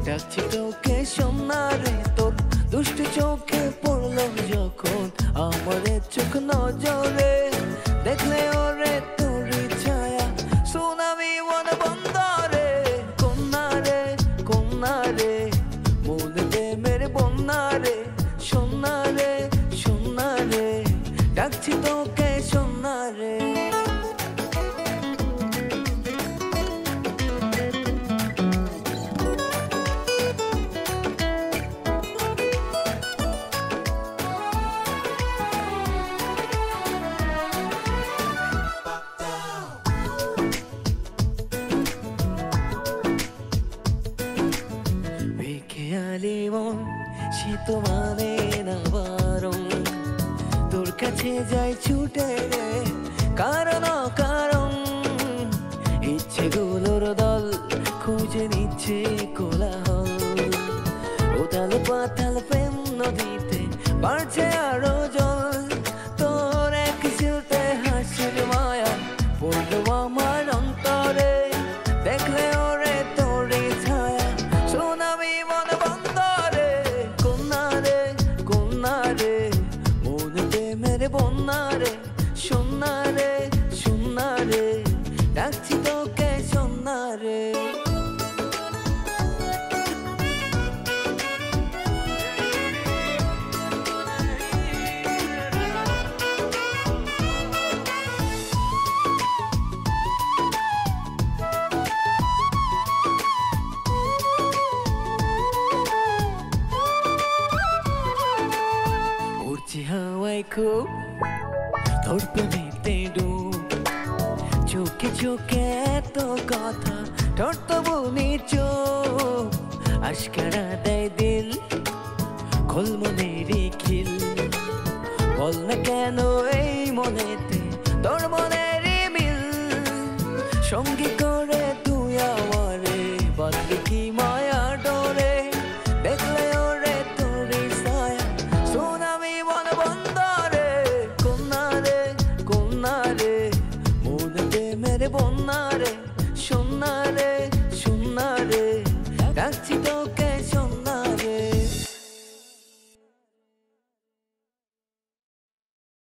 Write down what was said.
ডাকছি তোকে সোনা রে, তোর দুষ্টু চোখে পড়লো যখন আমার চোখ নজরে, দেখলে ওরে তোরই ছায়া সুনামি মন বন্দরে। কন্যা রে কন্যা রে মন প্রেমের বন্যা রে, সোনা রে সোনা রে ডাকছি তোকে সোনা রে। সে তো মানে না বারণ, তোর কাছে যাই ছুটে রে কারণ কারণ, ইচ্ছেগুলোর দল খুঁজে নিচ্ছে কোলাহল, উথাল পাথাল প্রেম নদীতে বাড়ছে আরো জল, তোর এক চিলতে হাসির মায়া পড়লো আমার অন্তরে, দেখলে ওরে তোরই ছায়া সুনামি মন বন্দরে। কন্যা রে কন্যা রে মন প্রেমের বন্যা রে, সোনা রে সোনা রে ডাকছি তোকে সোনা রে। হাওয়ায় খুব তোর প্রেমেতে ডুব, চোখে চোখে এত কথা তোর তো বলি চোখ, আশকারা দেয় দিল খোল মনেরই খিল, বল না কেন এই মনেতে তোর মনেরই মিল, সঙ্গী করে তুই আমারে বাঁধলি কি মায়া ডোরে, দেখলে ওরে তোরই ছায়া সুনামি মন বন্দরে। কন্যা রে কন্যা রে মন প্রেমের বন্যা রে, সোনা রে